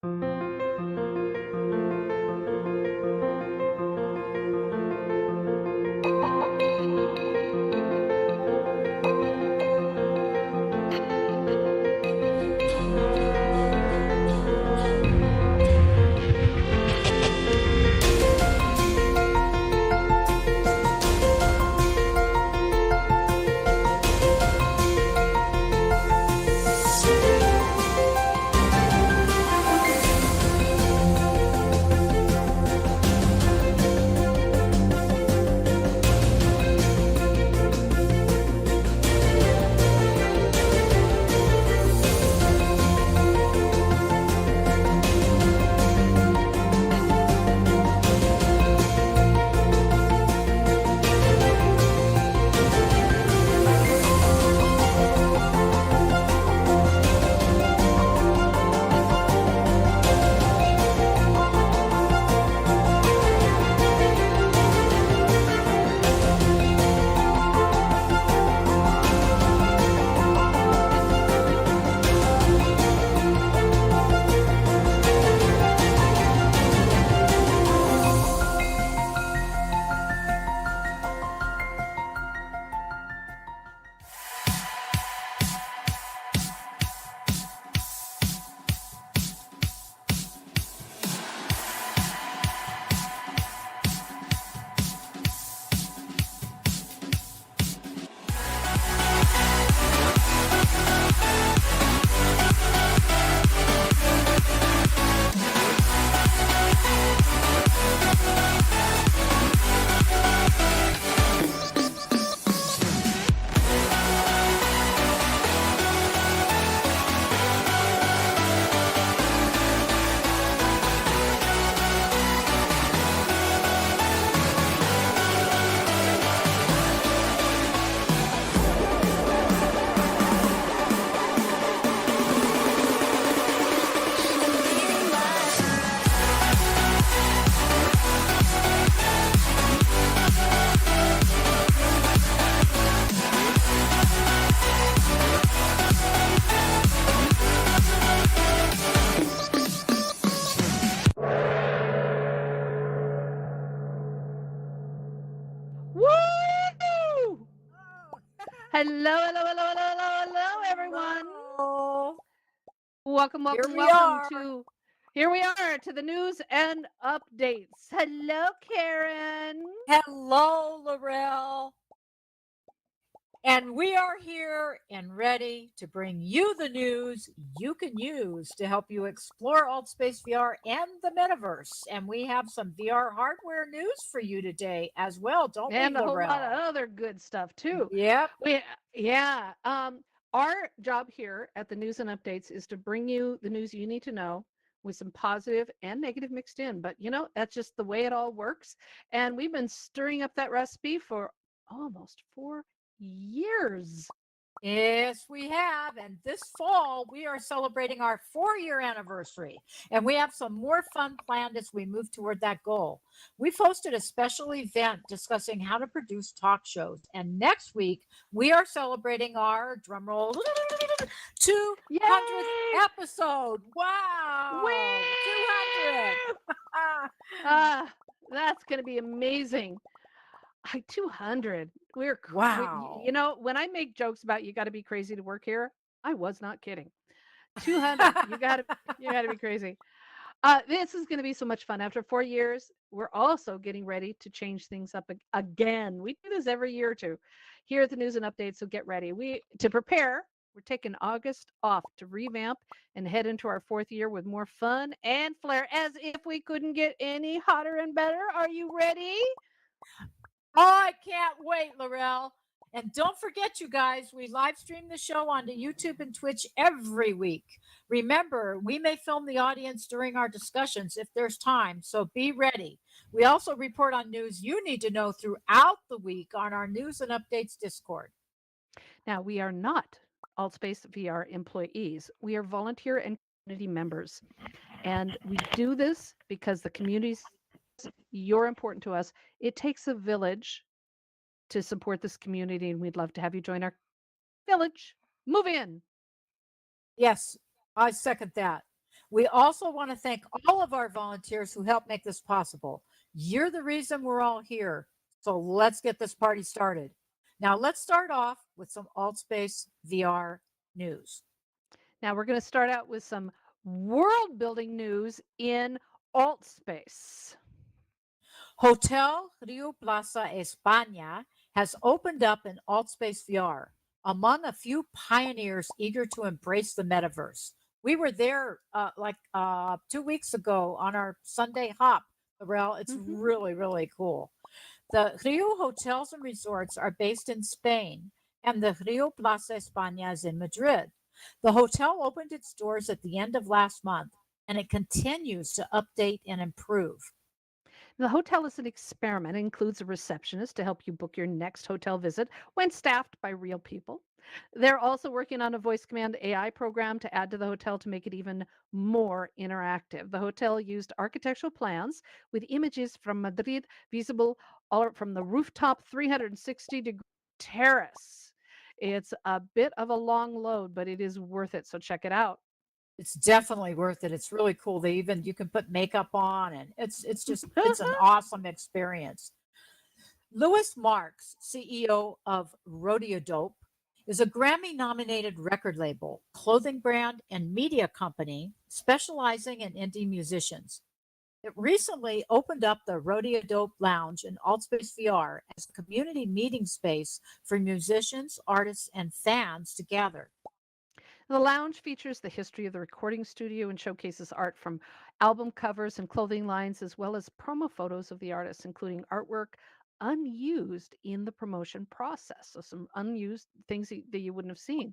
Woo! Hello, hello, hello, hello, hello, hello, everyone. Hello. Welcome, Here welcome, we welcome are. to here we are to the news and updates. Hello, Karen. Hello, Laurel. And we are here and ready to bring you the news you can use to help you explore AltSpace VR and the metaverse. And we have some VR hardware news for you today as well, don't And we, a whole lot of Laurel? other good stuff too. Yep. Yeah. Our job here at the news and updates is to bring you the news you need to know with some positive and negative mixed in. But that's just the way it all works. And we've been stirring up that recipe for almost 4 years. Yes, we have. And this fall, we are celebrating our 4-year anniversary. And we have some more fun planned as we move toward that goal. We've hosted a special event discussing how to produce talk shows. And next week, we are celebrating our drumroll 200th Yay! episode. Wow! 200. That's going to be amazing. 200. Wow. When I make jokes about you got to be crazy to work here, I was not kidding. 200. You got to be crazy. This is going to be so much fun. After 4 years, we're also getting ready to change things up again. We do this every year or two here at the news and updates. So get ready. To prepare. We're taking August off to revamp and head into our 4th year with more fun and flair, as if we couldn't get any hotter and better. Are you ready? Oh, I can't wait, Laurel. And don't forget, you guys, we live stream the show onto YouTube and Twitch every week. Remember, we may film the audience during our discussions if there's time, so be ready. We also report on news you need to know throughout the week on our News and Updates Discord. Now, we are not AltSpace VR employees. We are volunteer and community members. And we do this because the communities, you're important to us. It takes a village to support this community, and we'd love to have you join our village. Move in. Yes, I second that. We also want to thank all of our volunteers who help make this possible. You're the reason we're all here. So let's get this party started. Now, let's start off with some AltSpace VR news. Now we're going to start out with some world building news in alt space. Hotel Rio Plaza España has opened up in AltSpace VR, among a few pioneers eager to embrace the metaverse. We were there 2 weeks ago on our Sunday hop, Laurel. It's Mhm. really, really cool. The Rio hotels and resorts are based in Spain, and the Rio Plaza España is in Madrid. The hotel opened its doors at the end of last month, and it continues to update and improve. The hotel is an experiment. It includes a receptionist to help you book your next hotel visit when staffed by real people. They're also working on a voice command AI program to add to the hotel to make it even more interactive. The hotel used architectural plans with images from Madrid visible all from the rooftop 360-degree terrace. It's a bit of a long load, but it is worth it. So check it out. It's definitely worth it. It's really cool. You can put makeup on, and it's an awesome experience. Louis Marks, CEO of Rodeo Dope, is a Grammy nominated record label, clothing brand, and media company specializing in indie musicians. It recently opened up the Rodeo Dope Lounge in Altspace VR as a community meeting space for musicians, artists, and fans to gather. The lounge features the history of the recording studio and showcases art from album covers and clothing lines, as well as promo photos of the artists, including artwork unused in the promotion process. So, some unused things that you wouldn't have seen.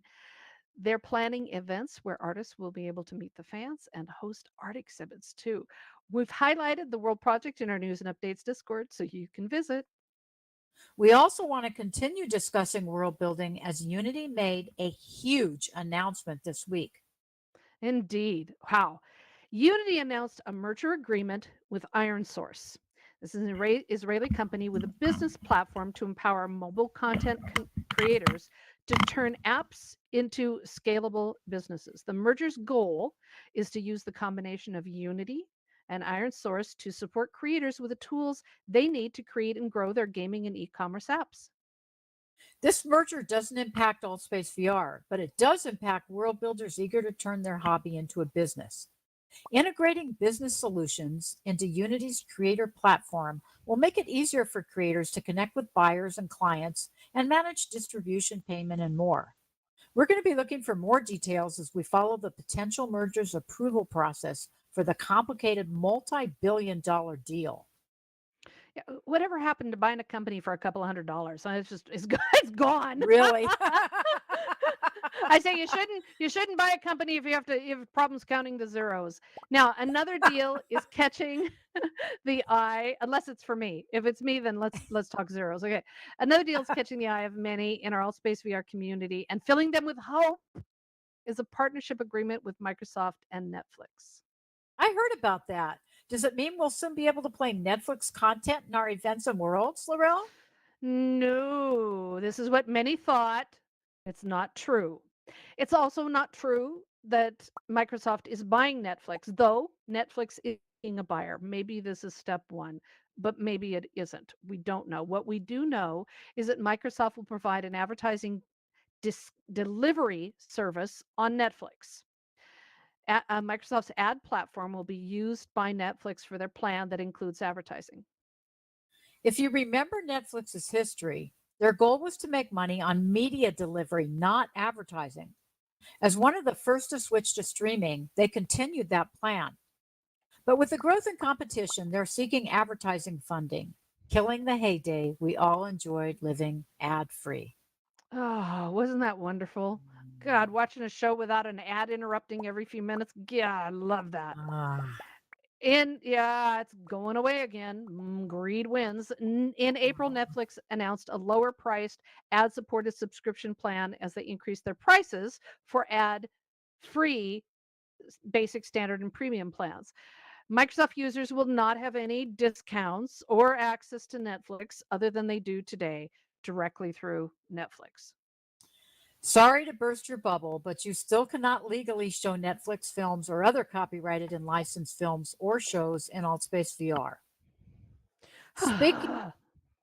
They're planning events where artists will be able to meet the fans and host art exhibits too. We've highlighted the World Project in our news and updates Discord, so you can visit. We also want to continue discussing world building as Unity made a huge announcement this week. Indeed. Wow. Unity announced a merger agreement with IronSource. This is an Israeli company with a business platform to empower mobile content creators to turn apps into scalable businesses. The merger's goal is to use the combination of Unity and IronSource to support creators with the tools they need to create and grow their gaming and e-commerce apps. This merger doesn't impact Altspace VR, but it does impact world builders eager to turn their hobby into a business. Integrating business solutions into Unity's creator platform will make it easier for creators to connect with buyers and clients and manage distribution, payment, and more. We're going to be looking for more details as we follow the potential merger's approval process for the complicated multi-billion-dollar deal. Yeah, whatever happened to buying a company for a couple $100s? It's gone. Really? I say you shouldn't buy a company if you have problems counting the zeros. Now, another deal is catching the eye, unless it's for me. If it's me, then let's talk zeros. Okay. Another deal is catching the eye of many in our Allspace VR community and filling them with hope is a partnership agreement with Microsoft and Netflix. I heard about that. Does it mean we'll soon be able to play Netflix content in our events and worlds, Laurel? No, this is what many thought. It's not true. It's also not true that Microsoft is buying Netflix, though Netflix is being a buyer. Maybe this is step one, but maybe it isn't. We don't know. What we do know is that Microsoft will provide an advertising delivery service on Netflix. Microsoft's ad platform will be used by Netflix for their plan that includes advertising. If you remember Netflix's history, their goal was to make money on media delivery, not advertising. As one of the first to switch to streaming, they continued that plan. But with the growth in competition, they're seeking advertising funding, killing the heyday we all enjoyed living ad free. Oh, wasn't that wonderful? God, watching a show without an ad interrupting every few minutes. Yeah, I love that. Ah. And yeah, it's going away again. Greed wins. In April, Netflix announced a lower priced ad supported subscription plan as they increased their prices for ad free basic, standard, and premium plans. Microsoft users will not have any discounts or access to Netflix other than they do today directly through Netflix. Sorry to burst your bubble, but you still cannot legally show Netflix films or other copyrighted and licensed films or shows in AltSpace VR. Speaking,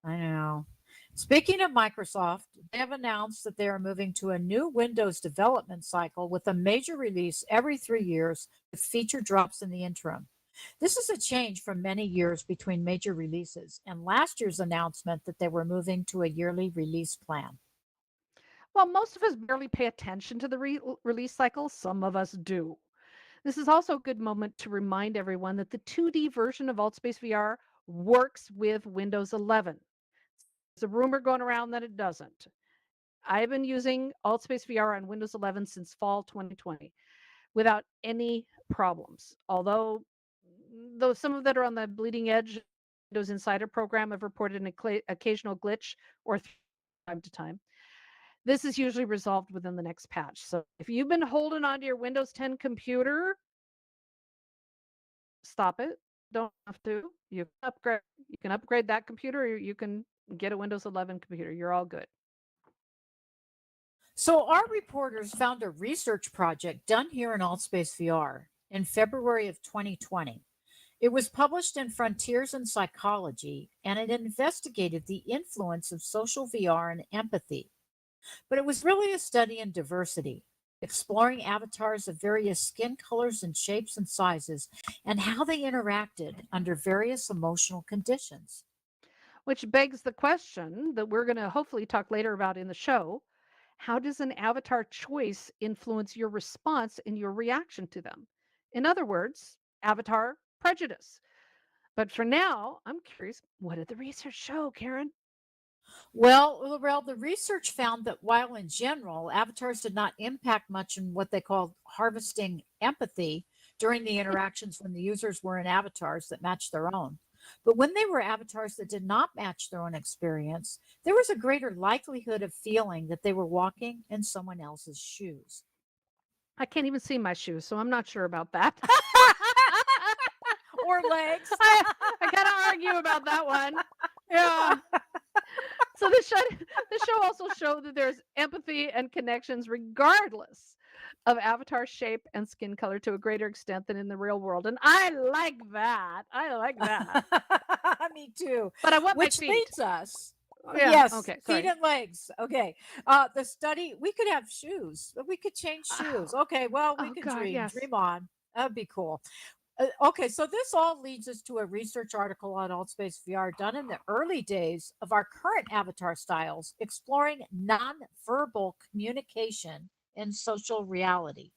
I know. Speaking of Microsoft, they have announced that they are moving to a new Windows development cycle with a major release every 3 years with feature drops in the interim. This is a change from many years between major releases and last year's announcement that they were moving to a yearly release plan. Well, most of us barely pay attention to the release cycle. Some of us do. This is also a good moment to remind everyone that the 2D version of AltSpace VR works with Windows 11. There's a rumor going around that it doesn't. I've been using AltSpace VR on Windows 11 since fall 2020 without any problems. Although though some of that are on the bleeding edge, Windows Insider program have reported an occasional glitch or time to time. This is usually resolved within the next patch. So if you've been holding on to your Windows 10 computer, stop it. Don't have to. You can upgrade. You can upgrade that computer, or you can get a Windows 11 computer. You're all good. So, our reporters found a research project done here in AltSpace VR in February of 2020. It was published in Frontiers in Psychology and it investigated the influence of social VR and empathy. But it was really a study in diversity, exploring avatars of various skin colors and shapes and sizes and how they interacted under various emotional conditions. Which begs the question that we're going to hopefully talk later about in the show. How does an avatar choice influence your response and your reaction to them? In other words, avatar prejudice. But for now, I'm curious, what did the research show, Karen? Well, Laurel, the research found that while in general, avatars did not impact much in what they called harvesting empathy during the interactions when the users were in avatars that matched their own. But when they were avatars that did not match their own experience, there was a greater likelihood of feeling that they were walking in someone else's shoes. I can't even see my shoes, so I'm not sure about that. Or legs. I, I gotta argue about that one. Yeah. So the show also showed that there's empathy and connections regardless of avatar shape and skin color to a greater extent than in the real world. And I like that. I like that. Me too. But I want my Which feet. leads us. Yeah. Yes, Okay. feet Sorry. and legs. Okay. The study, we could have shoes. We could change shoes. Oh, Okay. Well, we oh could God, dream. yes. Dream on. That'd be cool. Okay. So this all leads us to a research article on AltSpace VR done in the early days of our current avatar styles, exploring nonverbal communication in social reality.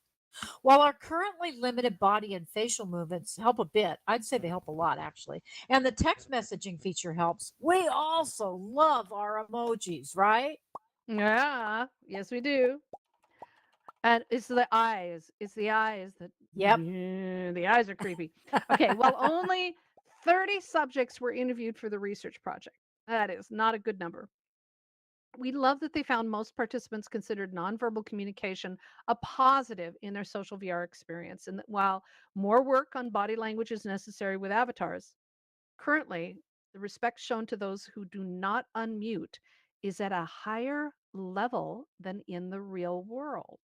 While our currently limited body and facial movements help a bit, I'd say they help a lot actually, and the text messaging feature helps, we also love our emojis, right? Yeah. Yes, we do. And it's the eyes. It's the eyes that Yep. the eyes are creepy. Okay, well, only 30 subjects were interviewed for the research project. That is not a good number. We love that they found most participants considered nonverbal communication a positive in their social VR experience, and that while more work on body language is necessary with avatars, currently the respect shown to those who do not unmute is at a higher level than in the real world.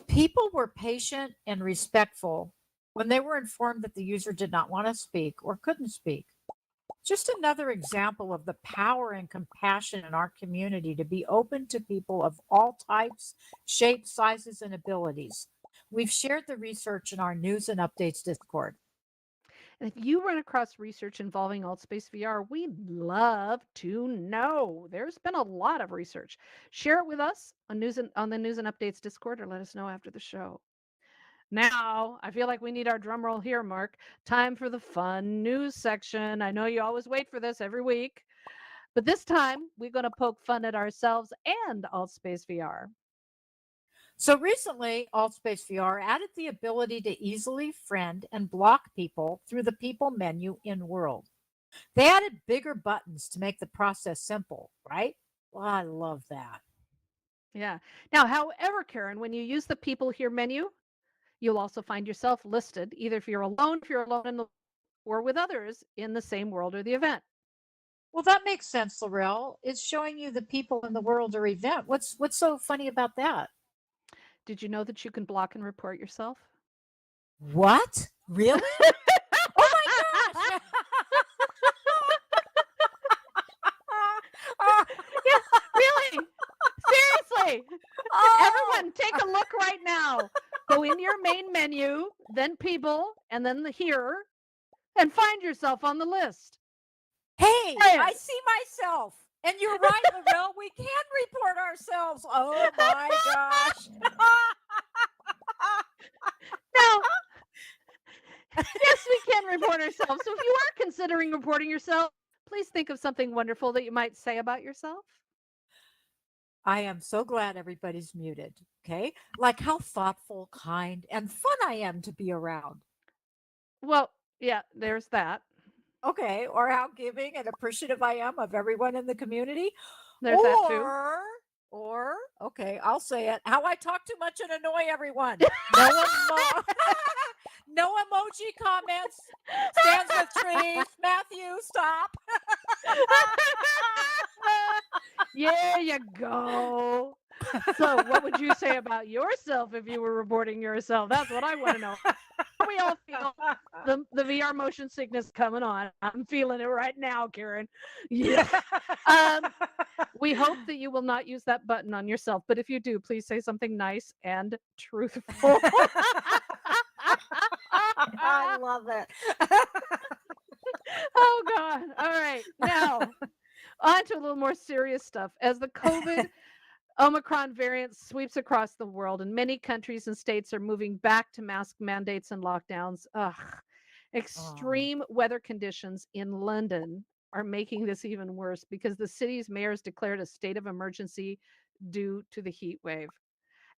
People were patient and respectful when they were informed that the user did not want to speak or couldn't speak. Just another example of the power and compassion in our community to be open to people of all types, shapes, sizes, and abilities. We've shared the research in our news and updates Discord. And if you run across research involving AltSpace VR, we'd love to know. There's been a lot of research. Share it with us on the News and Updates Discord, or let us know after the show. Now, I feel like we need our drum roll here, Mark. Time for the fun news section. I know you always wait for this every week, but this time we're going to poke fun at ourselves and AltSpace VR. So recently, AltSpace VR added the ability to easily friend and block people through the people menu in World. They added bigger buttons to make the process simple, right? Well, I love that. Yeah. Now, however, Karen, when you use the People Here menu, you'll also find yourself listed either if you're alone in the or with others in the same world or the event. Well, that makes sense, Laurel. It's showing you the people in the world or event. What's so funny about that? Did you know that you can block and report yourself? What? Really? Oh my gosh! Yeah, really. Seriously. Oh, Everyone, take a look right now. Go in your main menu, then people, and then the here, and find yourself on the list. hey, Hey, I see myself. And you're right, Laurel. We can report ourselves. Oh my gosh. now, yes, we can report ourselves. So if you are considering reporting yourself, please think of something wonderful that you might say about yourself. I am so glad everybody's muted. Okay. Like how thoughtful, kind, and fun I am to be around. Well, yeah, there's that. Okay. Or how giving and appreciative I am of everyone in the community. There's that too. Or, okay, I'll say it. How I talk too much and annoy everyone. No, no emoji comments. Stands with trees. Matthew, stop. There you go. So, what would you say about yourself if you were reporting yourself? That's what I want to know. How we all feel the VR motion sickness coming on. I'm feeling it right now, Karen. Yeah. We hope that you will not use that button on yourself, but if you do, please say something nice and truthful. I love it. Oh God. All right. Now, on to a little more serious stuff. As the COVID Omicron variant sweeps across the world, and many countries and states are moving back to mask mandates and lockdowns. Ugh. Extreme weather conditions in London are making this even worse because the city's mayors declared a state of emergency due to the heat wave,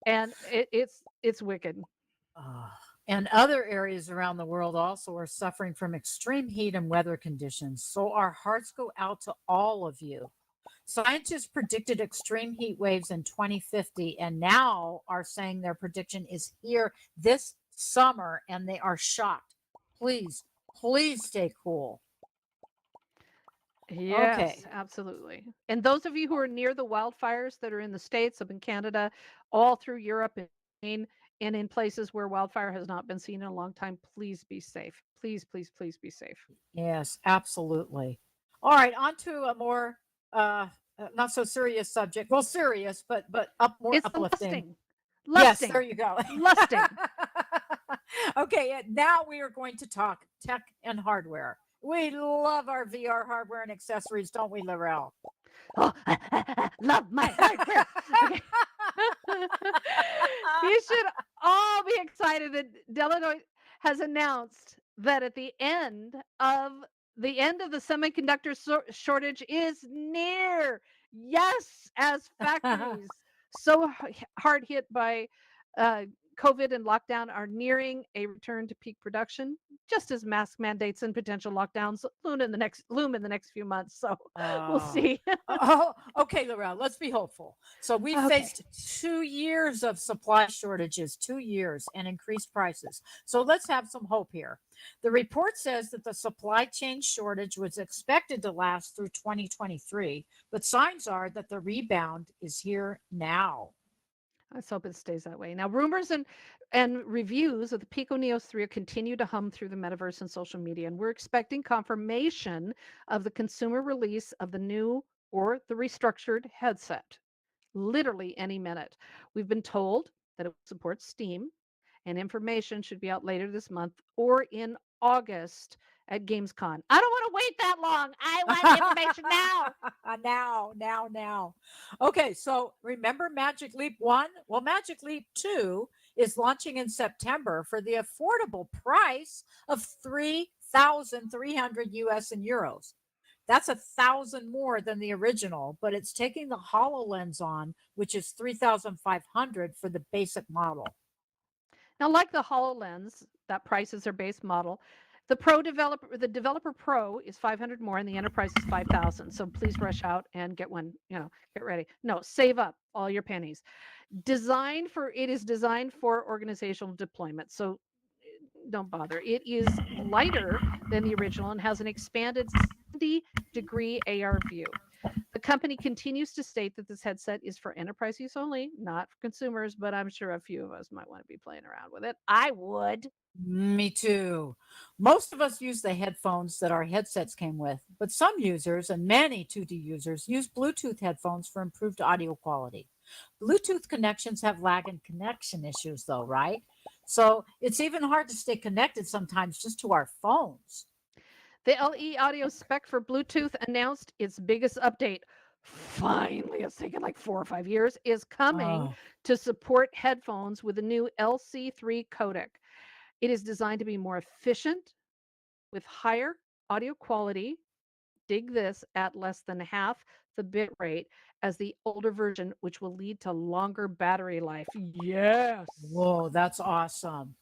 and it's wicked. And other areas around the world also are suffering from extreme heat and weather conditions. So our hearts go out to all of you. Scientists predicted extreme heat waves in 2050 and now are saying their prediction is here this summer and they are shocked. Please, please stay cool. Yes, Okay. absolutely. And those of you who are near the wildfires that are in the States, up in Canada, all through Europe and Spain, and in places where wildfire has not been seen in a long time, please be safe. Please, please, please be safe. Yes, absolutely. All right, on to a more not so serious subject. Well, serious, but more It's the uplifting. lusting. Yes, there you go. Lusting. Okay, now we are going to talk tech and hardware. We love our VR hardware and accessories, don't we, Laurel? Oh, love my hardware. Okay. You should all be excited that Deloitte has announced that at the end of the semiconductor shortage is near. Yes, as factories so hard hit by uh, COVID and lockdown are nearing a return to peak production, just as mask mandates and potential lockdowns loom in the next few months. So we'll see. Oh, okay, Laurel, let's be hopeful. So we faced 2 years of supply shortages, 2 years, and increased prices. So let's have some hope here. The report says that the supply chain shortage was expected to last through 2023, but signs are that the rebound is here now. Let's hope it stays that way. Now, rumors and reviews of the Pico Neos 3 continue to hum through the metaverse and social media, and we're expecting confirmation of the consumer release of the new or the restructured headset literally any minute. We've been told that it supports Steam, and information should be out later this month or in August at Gamescom. I don't want to wait that long. I want the information now. now. Okay, so remember Magic Leap 1? Well, Magic Leap 2 is launching in September for the affordable price of 3,300 US and euros. That's 1,000 more than the original, but it's taking the HoloLens on, which is 3,500 for the basic model. Now, like the HoloLens, that price is their base model. The developer Pro is 500 more, and the Enterprise is 5,000. So please rush out and get one. Get ready. No, save up all your pennies. It is designed for organizational deployment. So don't bother. It is lighter than the original and has an expanded 90-degree AR view. The company continues to state that this headset is for enterprise use only, not for consumers, but I'm sure a few of us might want to be playing around with it. I would. Me too. Most of us use the headphones that our headsets came with, but some users and many 2D users use Bluetooth headphones for improved audio quality. Bluetooth connections have lag and connection issues, though, right? So it's even hard to stay connected sometimes just to our phones. The LE Audio spec for Bluetooth announced its biggest update. Finally, it's taken like 4 or 5 years, is coming Oh, to support headphones with a new LC3 codec. It is designed to be more efficient with higher audio quality. Dig this, at less than half the bit rate as the older version, which will lead to longer battery life. Yes. whoa, that's awesome.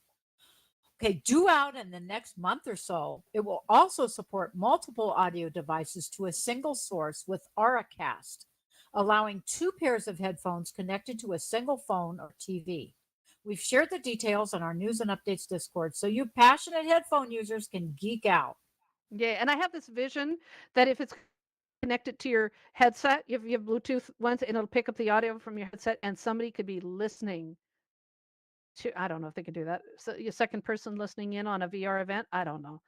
Okay, due out in the next month or so, it will also support multiple audio devices to a single source with Auracast, allowing two pairs of headphones connected to a single phone or TV. We've shared the details on our news and updates Discord so you passionate headphone users can geek out. Yeah, and I have this vision that if it's connected to your headset, if you have Bluetooth ones, and it'll pick up the audio from your headset, and somebody could be listening to, I don't know if they could do that. So your second person listening in on a VR event, I don't know.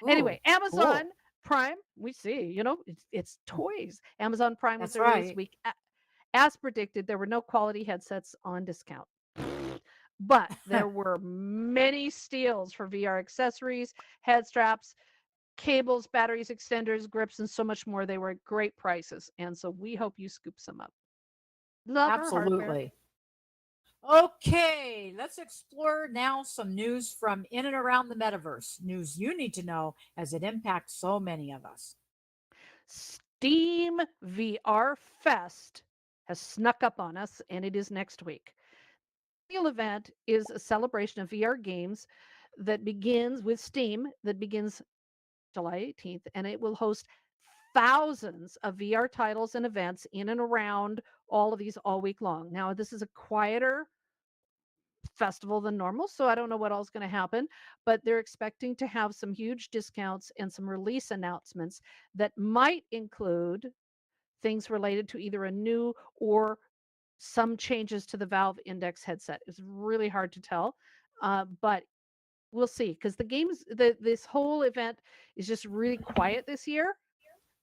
Ooh, Anyway, Amazon cool. Prime, we see, it's toys. Amazon Prime was That's early this right. week. As predicted, there were no quality headsets on discount. But there were many steals for VR accessories, head straps, cables, batteries, extenders, grips, and so much more. They were at great prices. And so we hope you scoop some up. Love our hardware. Absolutely. Okay, let's explore now some news from in and around the metaverse. News you need to know as it impacts so many of us. Steam VR Fest has snuck up on us, and it is next week. The annual event is a celebration of VR games that begins with Steam, that begins July 18th, and it will host thousands of VR titles and events in and around all of these all week long. Now, this is a quieter festival than normal, so I don't know what all's going to happen, but they're expecting to have some huge discounts and some release announcements that might include things related to either a new or some changes to the Valve Index headset. It's really hard to tell, but we'll see because this whole event is just really quiet this year.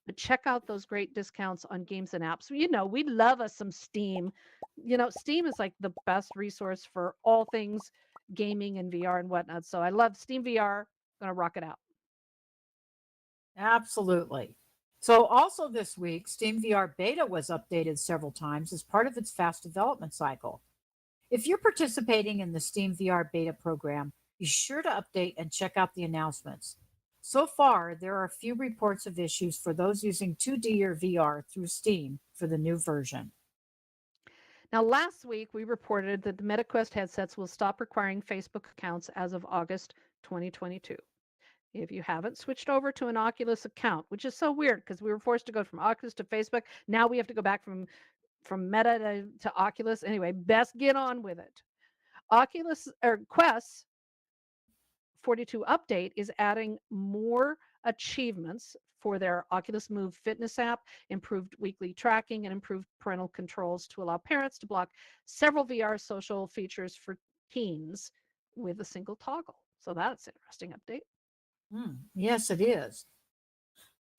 But check out those great discounts on games and apps. We love us some Steam. Steam is like the best resource for all things gaming and VR and whatnot. So I love Steam VR. Gonna rock it out. Absolutely. So, also this week, Steam VR Beta was updated several times as part of its fast development cycle. If you're participating in the Steam VR Beta program, be sure to update and check out the announcements. So far, there are a few reports of issues for those using 2D or VR through Steam for the new version. Now, last week we reported that the MetaQuest headsets will stop requiring Facebook accounts as of August 2022. If you haven't switched over to an Oculus account, which is so weird because we were forced to go from Oculus to Facebook, now we have to go back from Meta to Oculus. Anyway, best get on with it. Oculus or Quest 42 update is adding more achievements for their Oculus Move fitness app, improved weekly tracking, and improved parental controls to allow parents to block several VR social features for teens with a single toggle. So that's an interesting update. Yes, it is.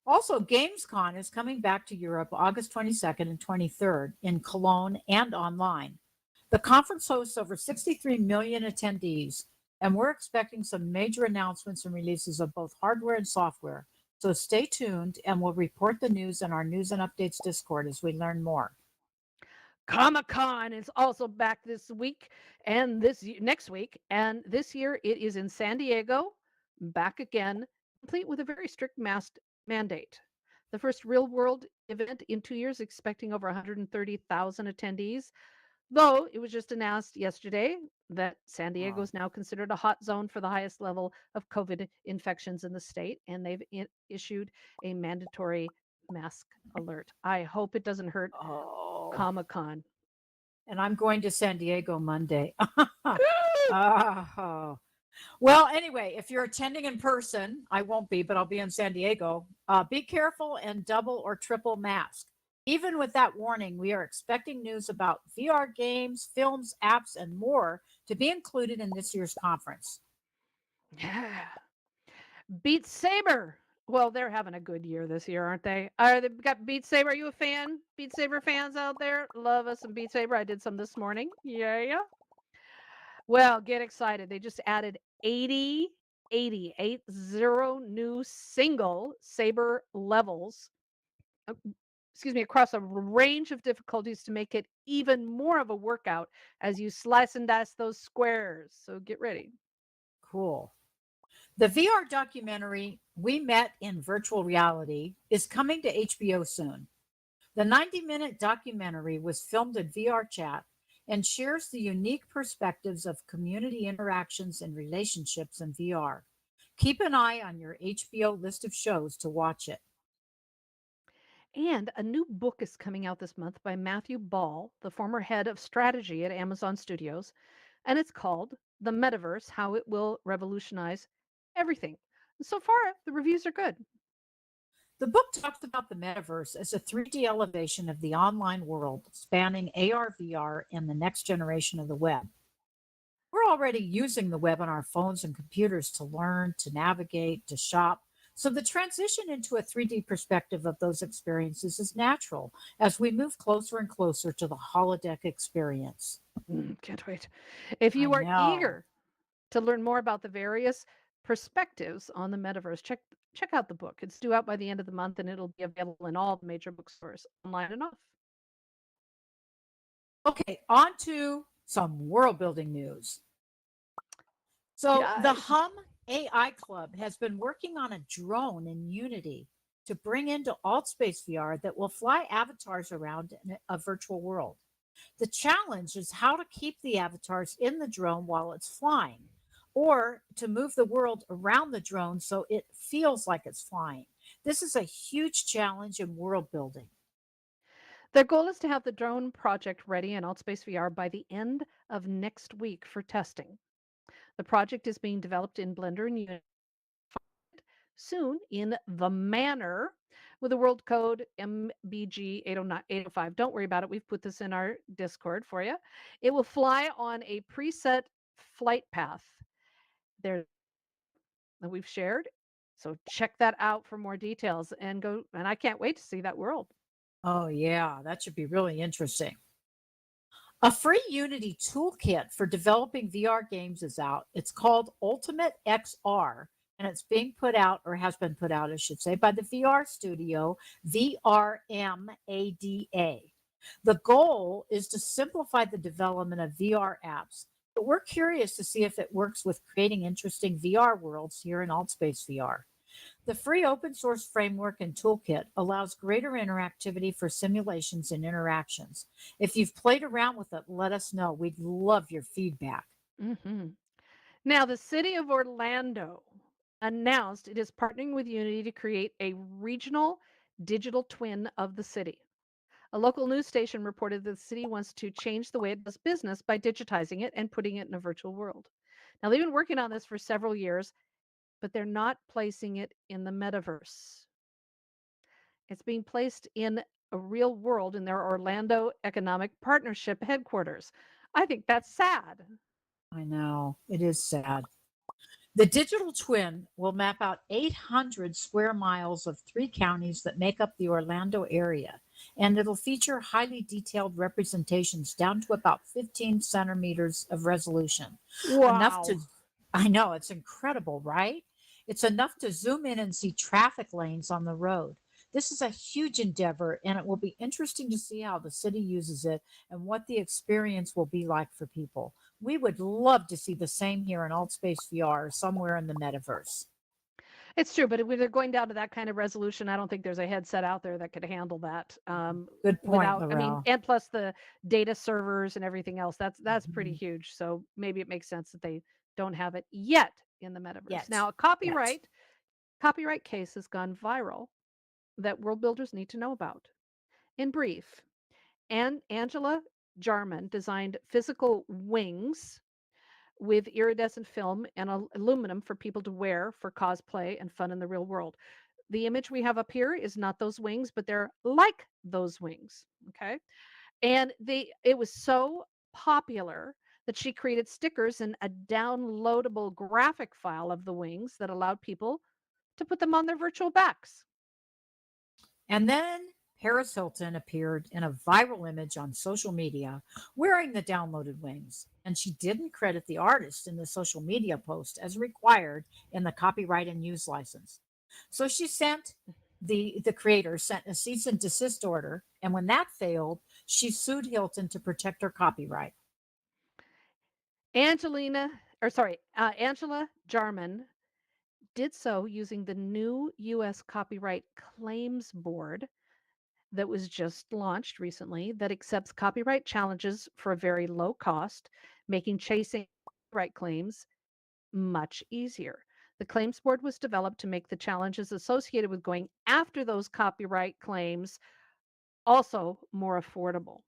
Also, Gamescom is coming back to Europe August 22nd and 23rd in Cologne and online. The conference hosts over 63 million attendees, and we're expecting some major announcements and releases of both hardware and software. So stay tuned, and we'll report the news in our news and updates Discord as we learn more. Comic-Con is also back this week and next week, and this year it is in San Diego, back again, complete with a very strict mask mandate. The first real-world event in 2 years, expecting over 130,000 attendees. Though it was just announced yesterday that San Diego Wow. is now considered a hot zone for the highest level of COVID infections in the state, and they've issued a mandatory mask alert. I hope it doesn't hurt Oh, Comic Con. and I'm going to San Diego Monday. Oh. Well, anyway, if you're attending in person, I won't be, but I'll be in San Diego. Be careful and double or triple mask. Even with that warning, we are expecting news about VR games, films, apps, and more to be included in this year's conference. Yeah. Beat Saber. Well, they're having a good year this year, aren't they? Are they got Beat Saber? Are you a fan? Beat Saber fans out there? Love us some Beat Saber. I did some this morning. Yeah, yeah. Well, get excited. They just added 80 new single Saber levels, uh, excuse me, across a range of difficulties to make it even more of a workout as you slice and dice those squares. So get ready. Cool. The VR documentary We Met in Virtual Reality is coming to HBO soon. The 90-minute documentary was filmed in VR chat and shares the unique perspectives of community interactions and relationships in VR. Keep an eye on your HBO list of shows to watch it. And a new book is coming out this month by Matthew Ball, the former head of strategy at Amazon Studios, and it's called The Metaverse: How It Will Revolutionize Everything. So far, the reviews are good. The book talks about the metaverse as a 3D elevation of the online world, spanning AR, VR, and the next generation of the web. We're already using the web on our phones and computers to learn, to navigate, to shop. So the transition into a 3D perspective of those experiences is natural as we move closer and closer to the holodeck experience. Can't wait. If I you are know. eager to learn more about the various perspectives on the metaverse, check out the book. It's due out by the end of the month and it'll be available in all the major bookstores, online and off. Okay, on to some world building news. So the Yes. Hum AI Club has been working on a drone in Unity to bring into AltSpace VR that will fly avatars around in a virtual world. The challenge is how to keep the avatars in the drone while it's flying, or to move the world around the drone so it feels like it's flying. This is a huge challenge in world building. Their goal is to have the drone project ready in AltSpace VR by the end of next week for testing. The project is being developed in Blender and Unity soon in the manner with the world code MBG 809 805. Don't worry about it. We've put this in our Discord for you. It will fly on a preset flight path there that we've shared. So check that out for more details and go. And I can't wait to see that world. Oh, yeah, that should be really interesting. A free Unity toolkit for developing VR games is out. It's called Ultimate XR, and it's being put out, or has been put out, I should say, by the VR studio VRMADA. The goal is to simplify the development of VR apps, but we're curious to see if it works with creating interesting VR worlds here in AltSpace VR. The free open source framework and toolkit allows greater interactivity for simulations and interactions. If you've played around with it, let us know. We'd love your feedback. Hmm. Now, the city of Orlando announced it is partnering with Unity to create a regional digital twin of the city. A local news station reported that the city wants to change the way it does business by digitizing it and putting it in a virtual world. Now, they've been working on this for several years, but they're not placing it in the metaverse. It's being placed in a real world in their Orlando Economic Partnership headquarters. I think that's sad. I know, it is sad. The digital twin will map out 800 square miles of three counties that make up the Orlando area, and it'll feature highly detailed representations down to about 15 centimeters of resolution. Enough to, Wow. I know, it's incredible, right? It's enough to zoom in and see traffic lanes on the road. This is a huge endeavor, and it will be interesting to see how the city uses it and what the experience will be like for people. We would love to see the same here in AltSpace VR or somewhere in the metaverse. It's true, but when they're going down to that kind of resolution, I don't think there's a headset out there that could handle that, Good point, without I mean, Laurel. and plus the data servers and everything else, that's pretty Mhm. huge, so maybe it makes sense that they don't have it yet in the metaverse. Yet, Now, a yet. copyright case has gone viral that world builders need to know about. In brief, Angela Jarman designed physical wings with iridescent film and aluminum for people to wear for cosplay and fun in the real world. The image we have up here is not those wings, but they're like those wings. Okay. And it was so popular that she created stickers and a downloadable graphic file of the wings that allowed people to put them on their virtual backs. And then Paris Hilton appeared in a viral image on social media wearing the downloaded wings. And she didn't credit the artist in the social media post as required in the copyright and use license. So she sent the creator sent a cease and desist order. And when that failed, she sued Hilton to protect her copyright. Angela Jarman did so using the new US Copyright Claims Board that was just launched recently that accepts copyright challenges for a very low cost, making chasing copyright claims much easier. The claims board was developed to make the challenges associated with going after those copyright claims also more affordable.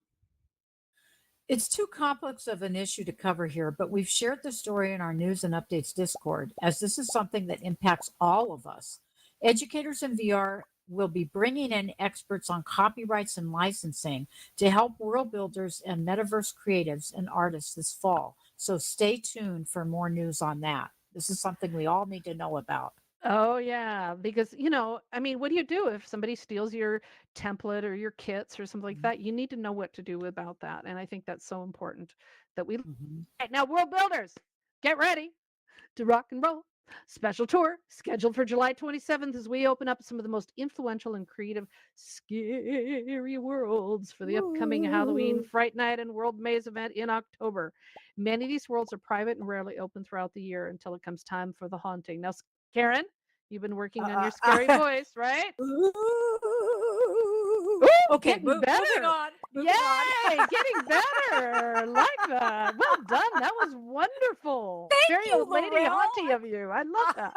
It's too complex of an issue to cover here, but we've shared the story in our news and updates Discord, as this is something that impacts all of us. Educators in VR will be bringing in experts on copyrights and licensing to help world builders and metaverse creatives and artists this fall. So stay tuned for more news on that. This is something we all need to know about. Oh, yeah, because, I mean, what do you do if somebody steals your template or your kits or something like that? You need to know what to do about that. And I think that's so important that we. Mhm. Right, now, world builders, get ready to rock and roll. Special tour scheduled for July 27th as we open up some of the most influential and creative scary worlds for the upcoming Halloween Woo. Fright Night and World Maze event in October. Many of these worlds are private and rarely open throughout the year until it comes time for the haunting. Now, Karen, you've been working on your scary voice, right? Ooh. Ooh, Okay, getting moving better. on. Moving on. Yay, getting better. Like that. Well done. That was wonderful. Thank Very you, old lady Laurel. haunty of you. I love that.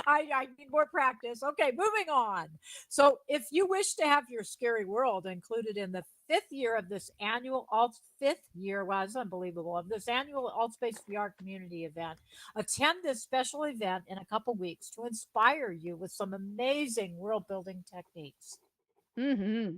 I need more practice. Okay, moving on. So, if you wish to have your scary world included in the fifth year of this annual Alt fifth year, wow, it's unbelievable, of this annual AltSpace VR community event, attend this special event in a couple weeks to inspire you with some amazing world building techniques. Hmm.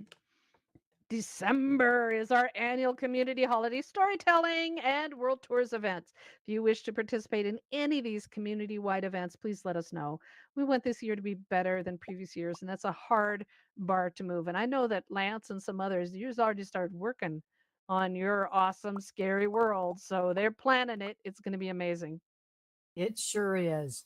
December is our annual community holiday storytelling and world tours events. If you wish to participate in any of these community wide events, please let us know. We want this year to be better than previous years, and that's a hard bar to move. And I know that Lance and some others, you've already started working on your awesome, scary world. So they're planning it. It's going to be amazing. It sure is.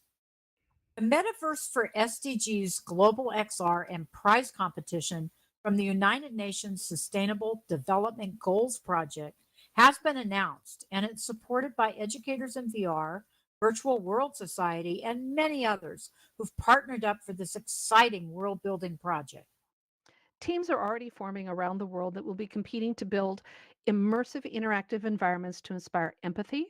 The Metaverse for SDGs Global XR and Prize Competition from the United Nations Sustainable Development Goals Project has been announced, and it's supported by educators in VR, Virtual World Society, and many others who've partnered up for this exciting world building project. Teams are already forming around the world that will be competing to build immersive interactive environments to inspire empathy,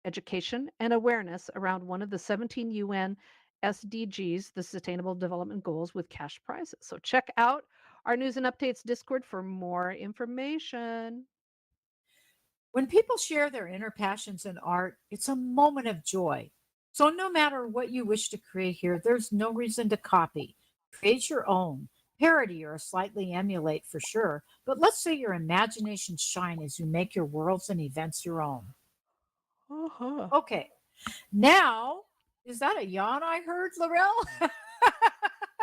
education, and awareness around one of the 17 UN SDGs, the Sustainable Development Goals, with cash prizes. So check out our news and updates Discord for more information. When people share their inner passions in art, it's a moment of joy. So, no matter what you wish to create here, there's no reason to copy. Create your own, parody or slightly emulate for sure, but let's say your imagination shine as you make your worlds and events your own. Uh-huh. Okay, now, is that a yawn I heard, Laurel?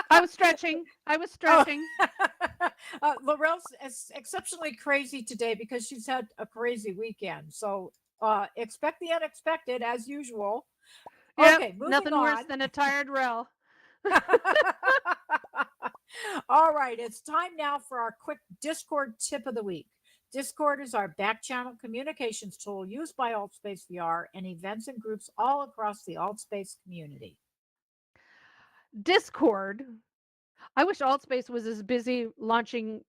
I was stretching. I was Oh, stretching. Laurel's exceptionally crazy today because she's had a crazy weekend. So expect the unexpected as usual. Yep. Okay, moving Nothing worse on. than a tired Rel. All right, it's time now for our quick Discord tip of the week. Discord is our back channel communications tool used by AltSpace VR and events and groups all across the AltSpace community. Discord. I wish Altspace was as busy launching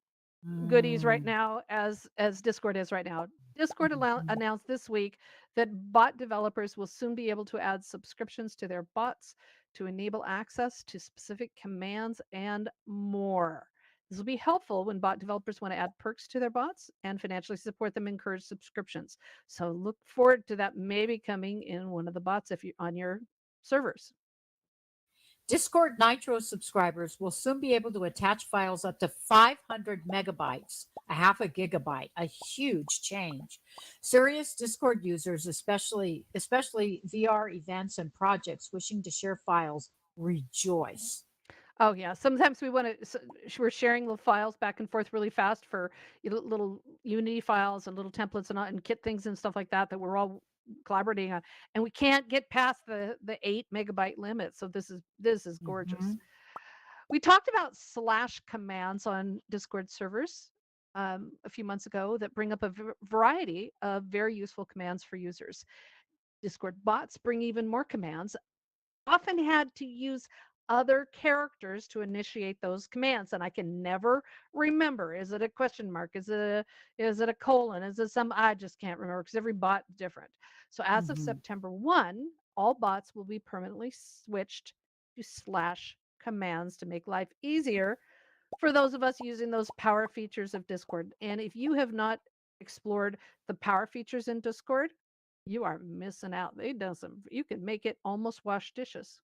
goodies right Mm, now as Discord is right now. Discord mhm. announced this week that bot developers will soon be able to add subscriptions to their bots to enable access to specific commands and more. This will be helpful when bot developers want to add perks to their bots and financially support them, encourage subscriptions. So look forward to that maybe coming in one of the bots if you on your servers. Discord Nitro subscribers will soon be able to attach files up to 500 megabytes, a half a gigabyte, a huge change. Serious Discord users, especially VR events and projects wishing to share files, rejoice. Oh yeah, sometimes we want to. We're sharing little files back and forth really fast for little Unity files and little templates and kit things and stuff like that that we're all collaborating on, and we can't get past the 8 megabyte limit. So this is gorgeous. Mhm. We talked about slash commands on Discord servers a few months ago that bring up a variety of very useful commands for users. Discord bots bring even more commands, often had to use other characters to initiate those commands, and I can never remember, is it a question mark, is it a colon, is it some, I just can't remember because every bot is different. So as of Mhm. September 1, all bots will be permanently switched to slash commands to make life easier for those of us using those power features of Discord. And if you have not explored the power features in Discord, you are missing out. They done some, you can make it almost wash dishes.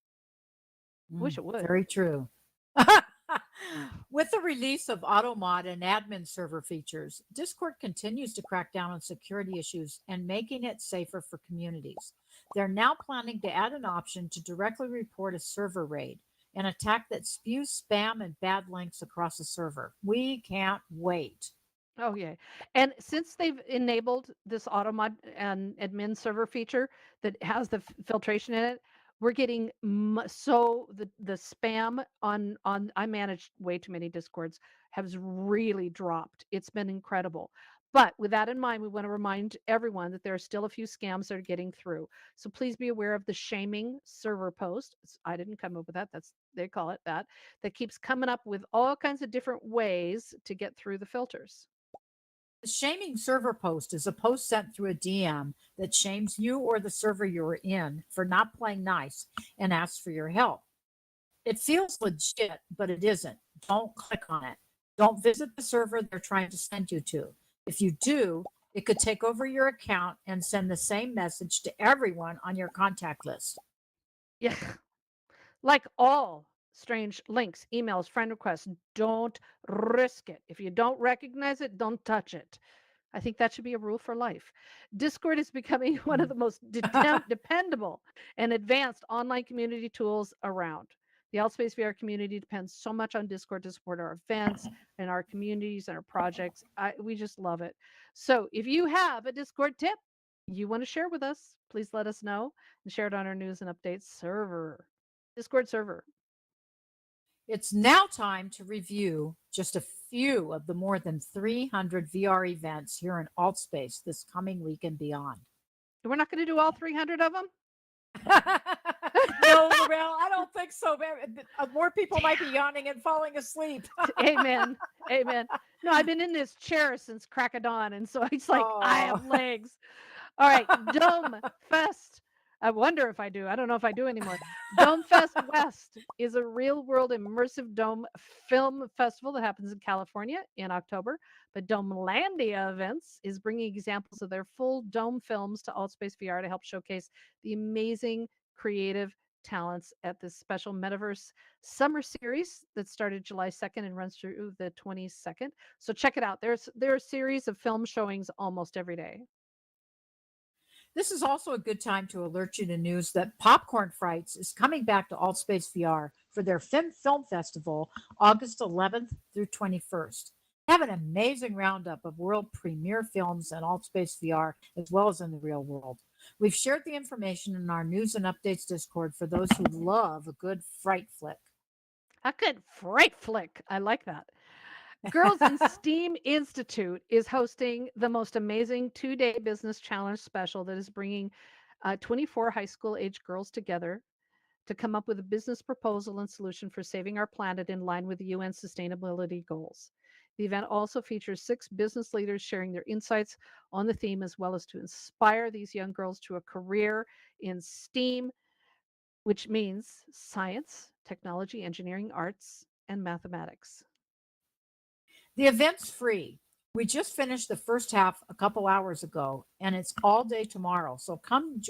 Wish it would. Very true. With the release of AutoMod and admin server features, Discord continues to crack down on security issues and making it safer for communities. They're now planning to add an option to directly report a server raid, an attack that spews spam and bad links across a server. We can't wait. Oh yeah. And since they've enabled this AutoMod and admin server feature that has the filtration in it, we're getting so the spam on I manage way too many Discords has really dropped. It's been incredible. But with that in mind, we want to remind everyone that there are still a few scams that are getting through. So please be aware of the shaming server post. I didn't come up with that. That's they call it that. That keeps coming up with all kinds of different ways to get through the filters. The shaming server post is a post sent through a DM that shames you or the server you're in for not playing nice and asks for your help. It feels legit, but it isn't. Don't click on it. Don't visit the server they're trying to send you to. If you do, it could take over your account and send the same message to everyone on your contact list. Yeah. Like all strange links, emails, friend requests, don't risk it. If you don't recognize it, don't touch it. I think that should be a rule for life. Discord is becoming one of Mm. the most dependable and advanced online community tools around. The Altspace VR community depends so much on Discord to support our events and our communities and our projects. We just love it. So if you have a Discord tip you want to share with us, please let us know and share it on our news and updates server. Discord server. It's now time to review just a few of the more than 300 VR events here in Altspace this coming week and beyond. We're not going to do all 300 of them? No, Laurel, I don't think so. More people might be yawning and falling asleep. Amen. Amen. No, I've been in this chair since crack of dawn, and so it's like I Oh. have legs. All right, Dome Fest. I wonder if I do. I don't know if I do anymore. Dome Fest West is a real-world immersive dome film festival that happens in California in October. But Domelandia Events is bringing examples of their full dome films to Altspace VR to help showcase the amazing creative talents at this special metaverse summer series that started July 2nd and runs through the 22nd. So check it out. There are a series of film showings almost every day. This is also a good time to alert you to news that Popcorn Frights is coming back to Altspace VR for their Film Festival August 11th through 21st. They have an amazing roundup of world premiere films in Altspace VR as well as in the real world. We've shared the information in our news and updates Discord for those who love a good fright flick. A good fright flick. I like that. Girls in STEAM Institute is hosting the most amazing 2-day business challenge special that is bringing 24 high school age girls together to come up with a business proposal and solution for saving our planet in line with the UN sustainability goals. The event also features 6 business leaders sharing their insights on the theme, as well as to inspire these young girls to a career in STEAM, which means science, technology, engineering, arts, and mathematics. The event's free. We just finished the first half a couple hours ago, and it's all day tomorrow. So come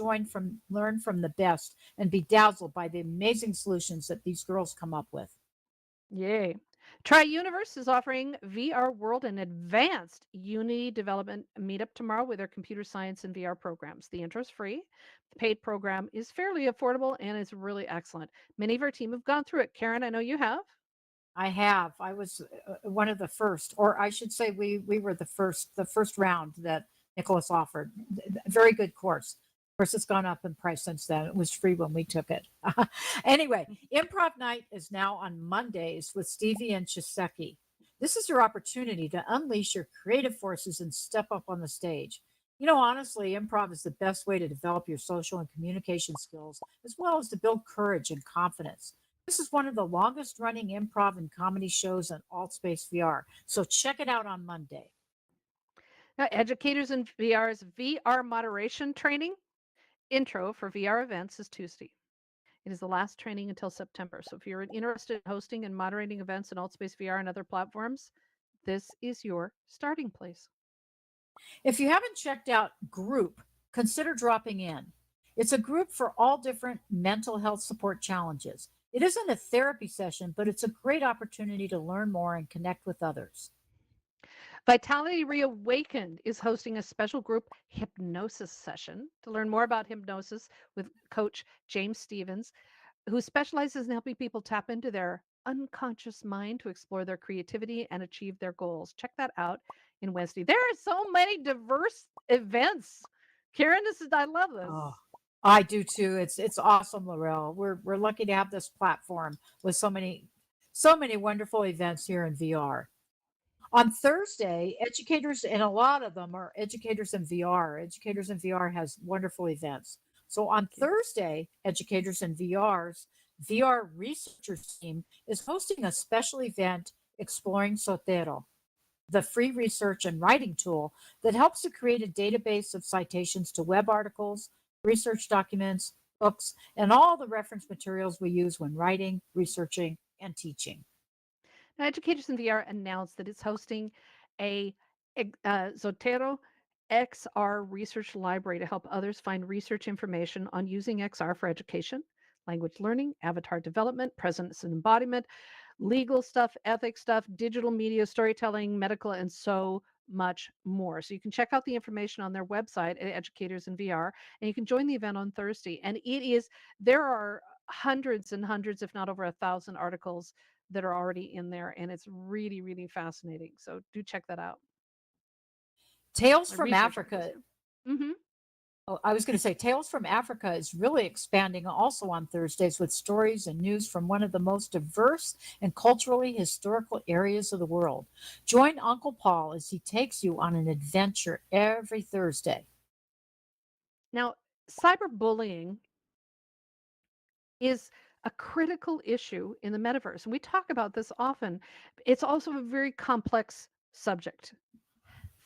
learn from the best, and be dazzled by the amazing solutions that these girls come up with. Yay. Try Universe is offering VR World and Advanced Unity Development Meetup tomorrow with their computer science and VR programs. The intro is free. The paid program is fairly affordable and is really excellent. Many of our team have gone through it. Karen, I know you have. I have. I was one of the first, or I should say, we were the first round that Nicholas offered. Very good course. Of course, it's gone up in price since then. It was free when we took it. Anyway, Improv Night is now on Mondays with Stevie and Chiseki. This is your opportunity to unleash your creative forces and step up on the stage. You know, honestly, improv is the best way to develop your social and communication skills, as well as to build courage and confidence. This is one of the longest running improv and comedy shows on AltSpace VR. So check it out on Monday. Now, Educators in VR's VR moderation training intro for VR events is Tuesday. It is the last training until September. So if you're interested in hosting and moderating events in AltSpace VR and other platforms, this is your starting place. If you haven't checked out Group, consider dropping in. It's a group for all different mental health support challenges. It isn't a therapy session, but it's a great opportunity to learn more and connect with others. Vitality Reawakened is hosting a special group hypnosis session to learn more about hypnosis with coach James Stevens, who specializes in helping people tap into their unconscious mind to explore their creativity and achieve their goals. Check that out in Wednesday. There are so many diverse events. Karen, I love this. Oh, I do too. It's awesome, Laurel. We're lucky to have this platform with so many wonderful events here in VR. On Thursday, educators, and a lot of them are educators in VR. Educators in VR has wonderful events. So on Thursday, Educators in VR's VR researchers team is hosting a special event exploring Sotero, the free research and writing tool that helps to create a database of citations to web articles, research documents, books, and all the reference materials we use when writing, researching, and teaching. Now, Educators in VR announced that it's hosting a Zotero XR research library to help others find research information on using XR for education, language learning, avatar development, presence and embodiment, legal stuff, ethics stuff, digital media, storytelling, medical, and so much more. So you can check out the information on their website at Educators in VR, and you can join the event on Thursday. And there are hundreds and hundreds, if not over 1,000 articles that are already in there, and it's really, really fascinating. So do check that out. Tales A from research articles. Africa. Mm-hmm. Oh, I was going to say, Tales from Africa is really expanding also on Thursdays with stories and news from one of the most diverse and culturally historical areas of the world. Join Uncle Paul as he takes you on an adventure every Thursday. Now, cyberbullying is a critical issue in the metaverse, and we talk about this often. It's also a very complex subject.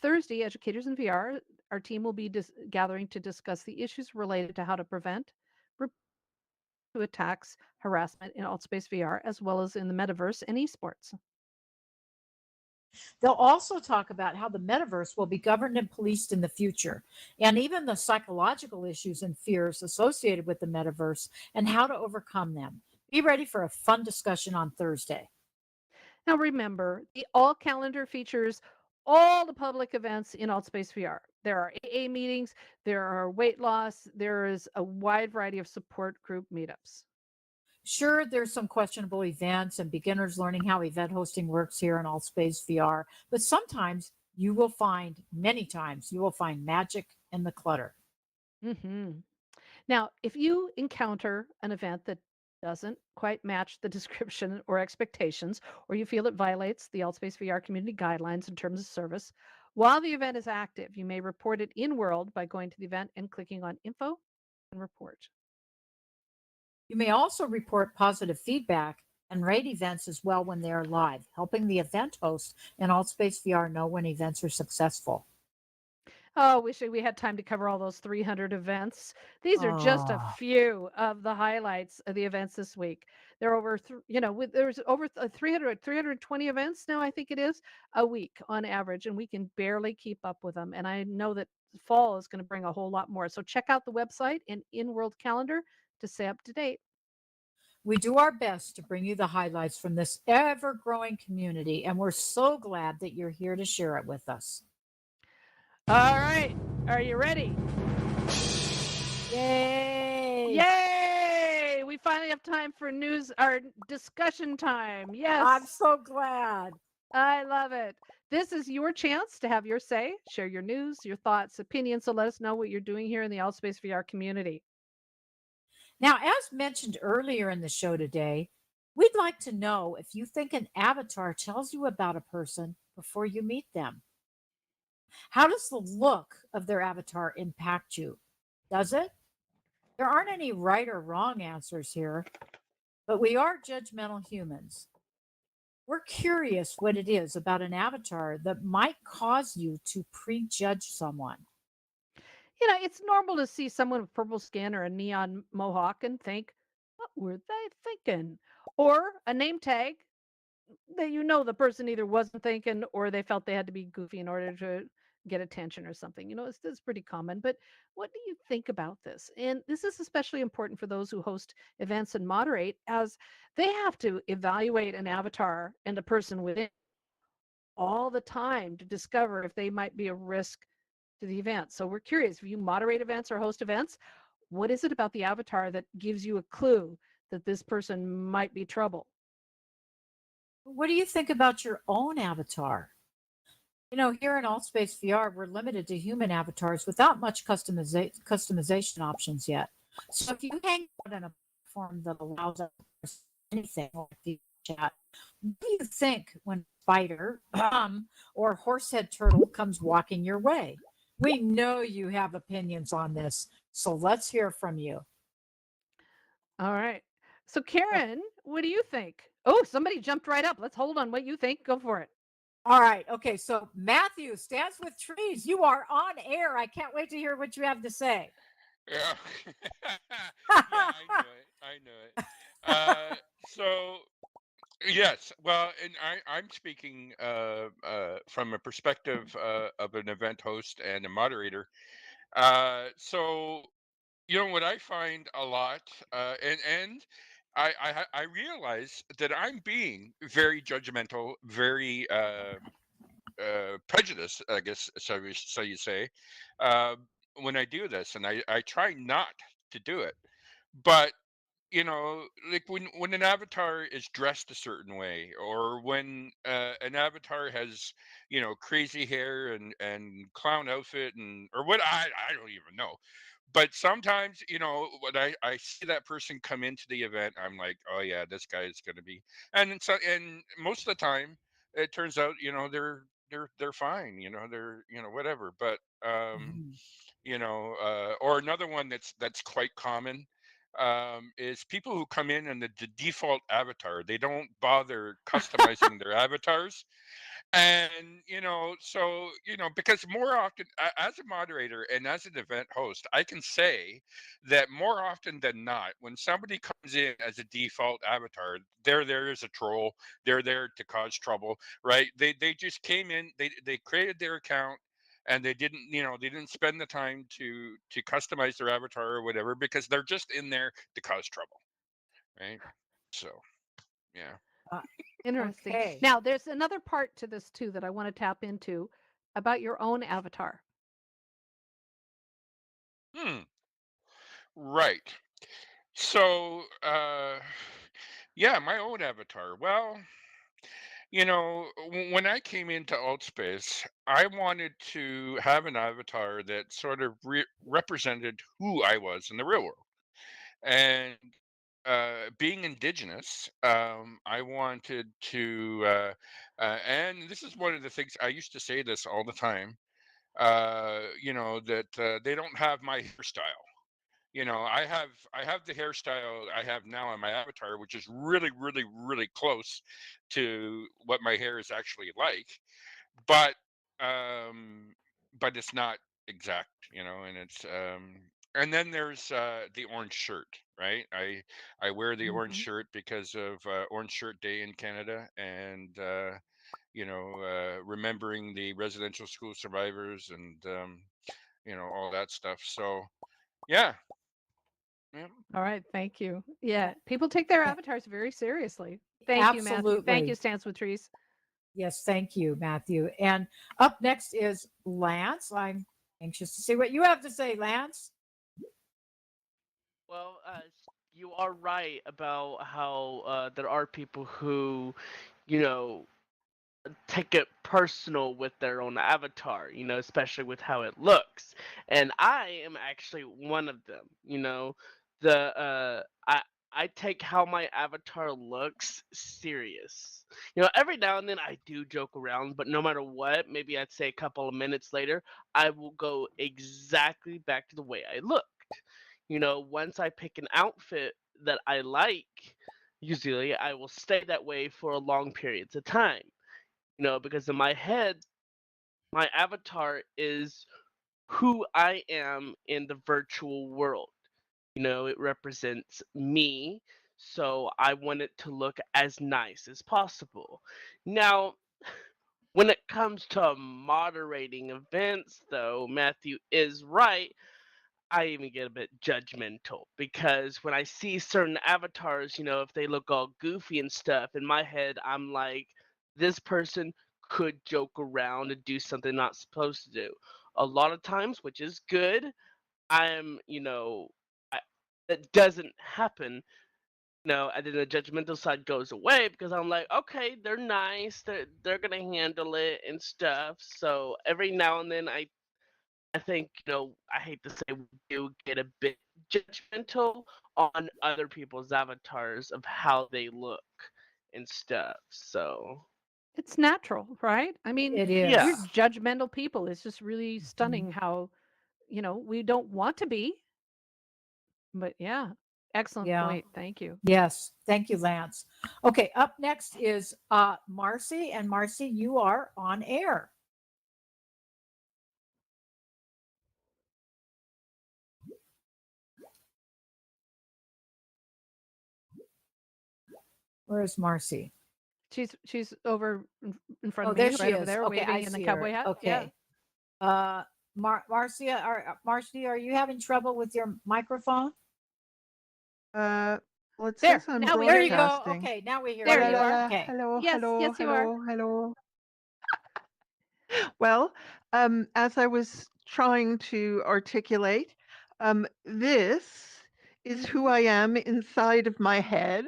Thursday, Educators in VR, our team will be gathering to discuss the issues related to how to prevent to attacks, harassment in AltSpace VR, as well as in the metaverse and esports. They'll also talk about how the metaverse will be governed and policed in the future, and even the psychological issues and fears associated with the metaverse and how to overcome them. Be ready for a fun discussion on Thursday. Now remember, the all calendar features all the public events in AltSpace VR. There are AA meetings, there are weight loss, there is a wide variety of support group meetups. Sure, there's some questionable events and beginners learning how event hosting works here in AltSpace VR, but many times, you will find magic in the clutter. hmm Now, if you encounter an event that doesn't quite match the description or expectations, or you feel it violates the AltSpace VR community guidelines in terms of service, while the event is active, you may report it in World by going to the event and clicking on Info and Report. You may also report positive feedback and rate events as well when they are live, helping the event host and AltSpace VR know when events are successful. Oh, wish we had time to cover all those 300 events. These are just a Oh, few of the highlights of the events this week. There are there's over 320 events now, I think it is, a week on average, and we can barely keep up with them. And I know that fall is going to bring a whole lot more. So check out the website and in-world calendar to stay up to date. we do our best to bring you the highlights from this ever growing community, and we're so glad that you're here to share it with us. All right. Are you ready? Yay! Yay! We finally have time for news, our discussion time. I'm Yes. so glad. I love it. This is your chance to have your say, share your news, your thoughts, opinions. So let us know what you're doing here in the Allspace VR community. Now, as mentioned earlier in the show today, we'd like to know if you think an avatar tells you about a person before you meet them. How does the look of their avatar impact you? Does it? There aren't any right or wrong answers here, but we are judgmental humans. We're curious what it is about an avatar that might cause you to prejudge someone. It's normal to see someone with purple skin or a neon mohawk and think, what were they thinking? Or a name tag that the person either wasn't thinking or they felt they had to be goofy in order to get attention or something. It's pretty common. But what do you think about this? And this is especially important for those who host events and moderate, as they have to evaluate an avatar and the person within all the time to discover if they might be a risk to the event. So we're curious, if you moderate events or host events, what is it about the avatar that gives you a clue that this person might be trouble? What do you think about your own avatar? Here in Allspace VR, we're limited to human avatars without much customization options yet. So if you hang out in a platform that allows us anything like the chat, what do you think when a spider or horsehead turtle comes walking your way? We know you have opinions on this, so let's hear from you. All right. So Karen, what do you think? Oh, somebody jumped right up. Let's hold on what you think. Go for it. All right. Okay. So Matthew stands with trees. You are on air. I can't wait to hear what you have to say. Yeah. Yeah, I know it. I know it. So yes, well, and I'm speaking from a perspective of an event host and a moderator. So what I find a lot, and I realize that I'm being very judgmental, very prejudiced, I guess, so you say, uh, when I do this, and I try not to do it, but like when an avatar is dressed a certain way, or when an avatar has crazy hair and clown outfit and or what I don't even know. But sometimes when I see that person come into the event, I'm like, oh yeah, this guy is going to be. And most of the time it turns out they're fine, they're whatever. But Mhm. or another one that's quite common, is people who come in and the default avatar. They don't bother customizing their avatars. And so because more often, as a moderator and as an event host, I can say that more often than not, when somebody comes in as a default avatar, they're there as a troll. They're there to cause trouble, right? They just came in, they created their account, and they didn't spend the time to customize their avatar or whatever, because they're just in there to cause trouble, right? So yeah. Uh, Interesting. okay. Now, there's another part to this too that I want to tap into about your own avatar. Hmm. Right. So, yeah, my own avatar. Well, when I came into Altspace, I wanted to have an avatar that sort of represented who I was in the real world. And being indigenous, I wanted to, and this is one of the things I used to say this all the time, that they don't have my hairstyle. I have the hairstyle I have now on my avatar, which is really, really, really close to what my hair is actually like, but um, but it's not. exact, and it's and then there's the orange shirt, right? I wear the orange Mhm. shirt because of Orange Shirt Day in Canada, and remembering the residential school survivors, and all that stuff. So yeah, yeah. All right, thank you. Yeah, people take their Yeah, avatars very seriously. Thank you, Matthew. Thank you, absolutely. Stance with Trees. Yes, thank you, Matthew. And up next is Lance. I'm anxious to see what you have to say, Lance. Well, you are right about how there are people who, you know, take it personal with their own avatar, especially with how it looks. And I am actually one of them, The I take how my avatar looks serious. Every now and then I do joke around, but no matter what, maybe I'd say a couple of minutes later, I will go exactly back to the way I looked. Once I pick an outfit that I like, usually I will stay that way for a long periods of time, because in my head, my avatar is who I am in the virtual world. It represents me, so I want it to look as nice as possible. Now, when it comes to moderating events, though, Matthew is right. I even get a bit judgmental because when I see certain avatars, if they look all goofy and stuff, in my head, I'm like, this person could joke around and do something not supposed to do. A lot of times, which is good, I'm, I, that doesn't happen. And then the judgmental side goes away because I'm like, okay, they're nice, they're gonna handle it and stuff. So every now and then, I think, I hate to say, we do get a bit judgmental on other people's avatars of how they look and stuff. So, It's natural, right? I mean, It we're yeah. is. judgmental people. It's just really Mhm. stunning how, we don't want to be, but yeah, excellent Yeah. point. Thank you. Yes. Thank you, Lance. Okay. Up next is Marcy. And Marcy, you are on air. Where is Marcy? She's over in front Oh, of there me, she right over is. there, Okay, I waving in the see her. cowboy hat. Yeah. Okay. Marcia, Marcy, are you having trouble with your microphone? Uh, well, it There. says I'm Now we There hear you you. go. broadcasting. Okay, now we hear There you. you are. Okay. Hello, Yes, hello, yes, you are. hello, hello. Well, as I was trying to articulate, this is who Mhm. I am inside of my head,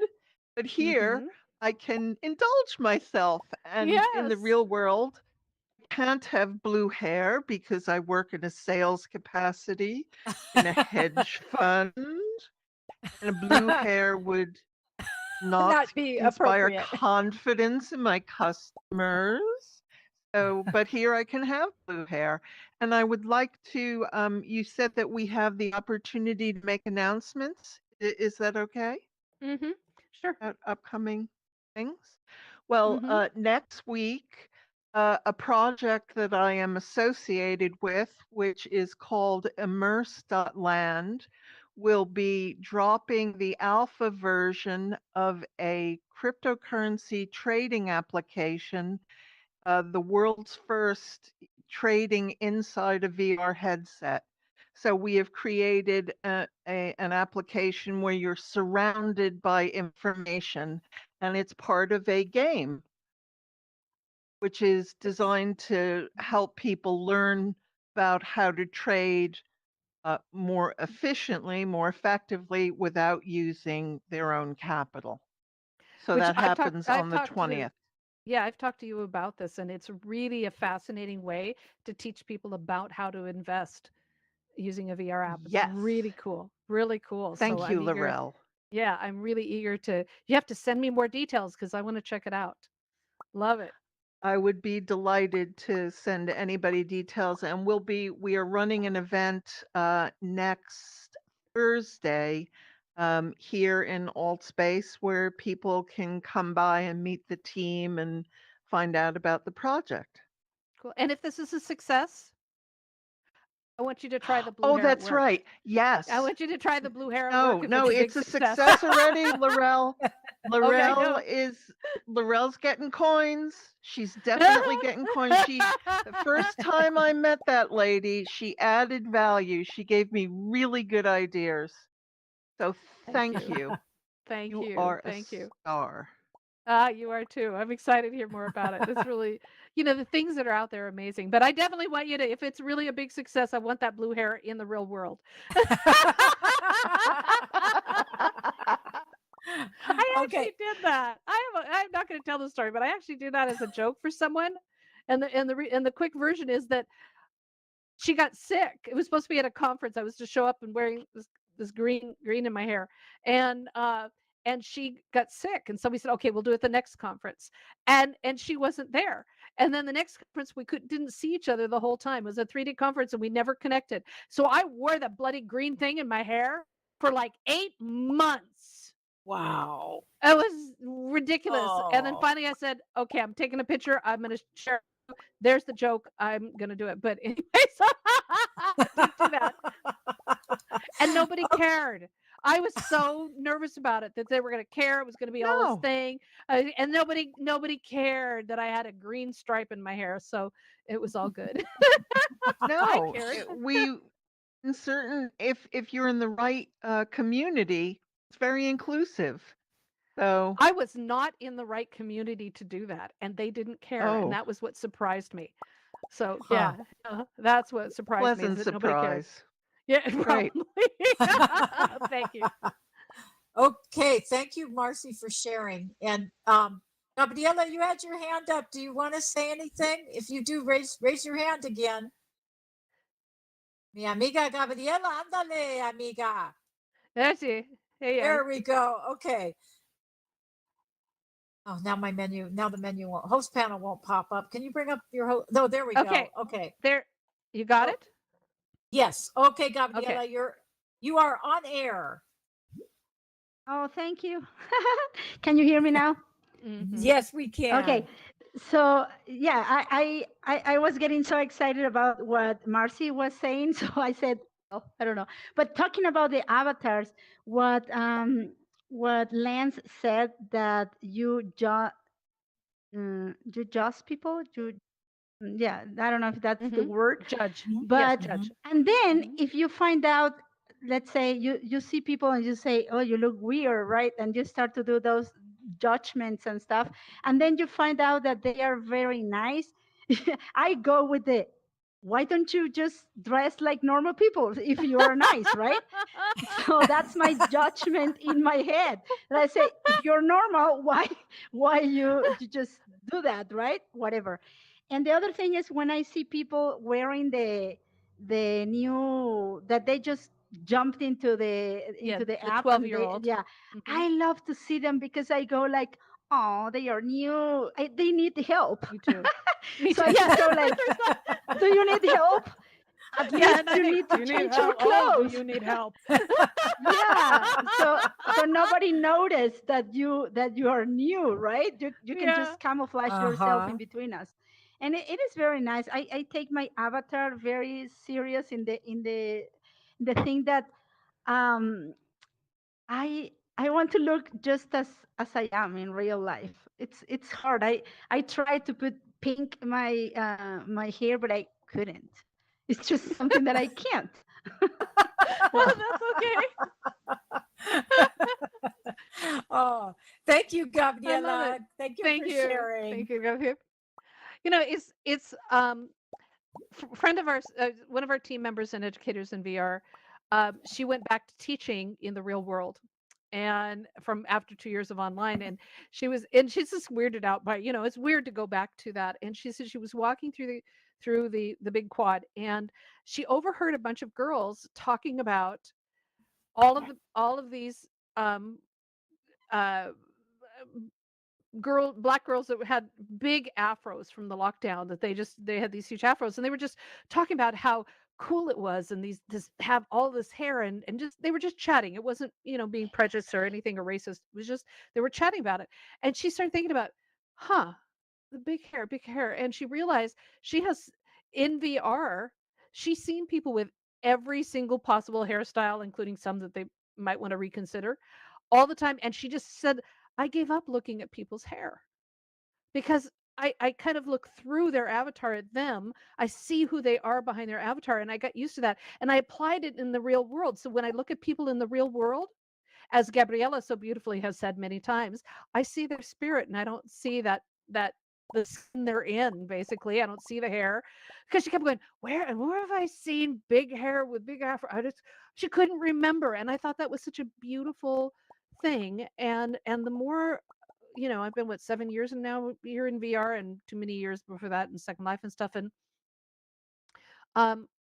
but here Mhm. I can indulge myself. And in the Yes. real world, I can't have blue hair because I work in a sales capacity in a hedge fund, and a blue hair would not Not be inspire appropriate. confidence in my customers. So, but here I can have blue hair. And I would like to, you said that we have the opportunity to make announcements. Is that okay? Mhm. Sure. About upcoming things? Well, Mhm. next week, a project that I am associated with, which is called Immerse.land, will be dropping the alpha version of a cryptocurrency trading application, the world's first trading inside a VR headset. So we have created an application where you're surrounded by information, and it's part of a game, which is designed to help people learn about how to trade more efficiently, more effectively without using their own capital. So Which that happens I've on the talked to 20th. yeah, I've talked to you about this, and it's really a fascinating way to teach people about how to invest using a VR app. It's Yes. really cool. Really cool. So Thank you, I'm eager. Laurel. Yeah, I'm really eager to you have to send me more details because I want to check it out. Love it. I would be delighted to send anybody details, and we are running an event next Thursday here in Altspace where people can come by and meet the team and find out about the project. Cool. And if this is a success, I want you to try the blue Oh, hair at that's work. right. Yes. I want you to try the blue hair at No, work if no, it's a big it's a success. success already, Laurel. no. Laurel's getting coins. She's definitely getting coins. The first time I met that lady, she added value. She gave me really good ideas. So thank you. Thank You you. are Thank a you. star. You are too. I'm excited to hear more about it. It's really, the things that are out there are amazing. But I definitely want you to, if it's really a big success, I want that blue hair in the real world. I actually Okay. did that. I'm not going to tell the story, but I actually did that as a joke for someone. And the quick version is that she got sick. It was supposed to be at a conference. I was to show up and wearing this green in my hair, and she got sick. And somebody said, "Okay, we'll do it at the next conference." And she wasn't there. And then the next conference, we didn't see each other the whole time. It was a 3-day conference, and we never connected. So I wore that bloody green thing in my hair for like 8 months. Wow. It was ridiculous. And then Oh. finally I said, "Okay, I'm taking a picture. I'm going to share. There's the joke. I'm going to do it." But anyways, I did do that. And nobody cared. I was so nervous about it that they were going to care. It was going to be all No. this thing. And nobody cared that I had a green stripe in my hair. So it was all good. No. cared. If you're in the right community, it's very inclusive. So, I was not in the right community to do that, and they didn't care. And oh, that was what surprised me. So Huh. yeah, that's what surprised me, is pleasant that nobody cared. surprise. Yeah, Great. probably. Thank you. Okay. Thank you, Marcy, for sharing. And Gabriela, you had your hand up. Do you want to say anything? If you do, raise your hand again. Mi amiga Gabriela, ándale, amiga. There she. Hey, There we go. Okay. Oh, now the menu won't, host panel won't pop up. Can you bring up your host? No, there we Okay. go. Okay. there. You got Oh. it? Yes. Okay, Gabriela, you are on air. Oh, thank you. Can you hear me now? Mhm. Yes, we can. Okay. So yeah, I was getting so excited about what Marcy was saying, so I said, oh, I don't know. But talking about the avatars, what Lance said, that you judge people, yeah, I don't know if that's the Mhm. word, Judge. but Yes, judge. and then Mhm. if you find out, let's say you see people and you say, oh, you look weird, right? And you start to do those judgments and stuff, and then you find out that they are very nice. I go with the, why don't you just dress like normal people if you are nice, right? So that's my judgment in my head. And I say, if you're normal, why you just do that, right? Whatever. And the other thing is, when I see people wearing the new, that they just jumped into the Yeah, the app, and 12-year-old. yeah, Mhm. I love to see them, because I go like, oh, they are new. They need help. Me too. Me So too. I just go like, do you need help? At Yeah, least and I you think, need "Do to you need change your help? Oh, do clothes. you need help?" Yeah. So nobody noticed that you are new, right? You can Yeah. just camouflage yourself Uh-huh. in between us. And it is very nice. I take my avatar very serious in the thing that um I want to look just as I am in real life. It's hard. I tried to put pink in my hair, but I couldn't. It's just something that I can't. Oh, that's okay. Oh, thank you, I love Gabriela. it. Thank you Thank for you. sharing. Thank you. Go ahead. It's friend of ours, one of our team members and educators in VR. She went back to teaching in the real world, and from after 2 years of online, and she's just weirded out by, it's weird to go back to that. And she said she was walking through the big quad, and she overheard a bunch of girls talking about all of these um uh black girls that had big afros from the lockdown, that they had these huge afros, and they were just talking about how cool it was, and this have all this hair, and just they were just chatting. It wasn't, being prejudiced or anything or racist. It was just they were chatting about it. And she started thinking about, huh, the big hair, and she realized she has, in VR, she's seen people with every single possible hairstyle, including some that they might want to reconsider all the time. And she just said, I gave up looking at people's hair because I kind of look through their avatar at them. I see who they are behind their avatar, and I got used to that. And I applied it in the real world. So when I look at people in the real world, as Gabriella so beautifully has said many times, I see their spirit, and I don't see that the skin they're in. Basically, I don't see the hair, because she kept going, where have I seen big hair with big afro? She couldn't remember, and I thought that was such a beautiful thing. And the more, I've been 7 years and now here in VR, and too many years before that in Second Life and stuff, and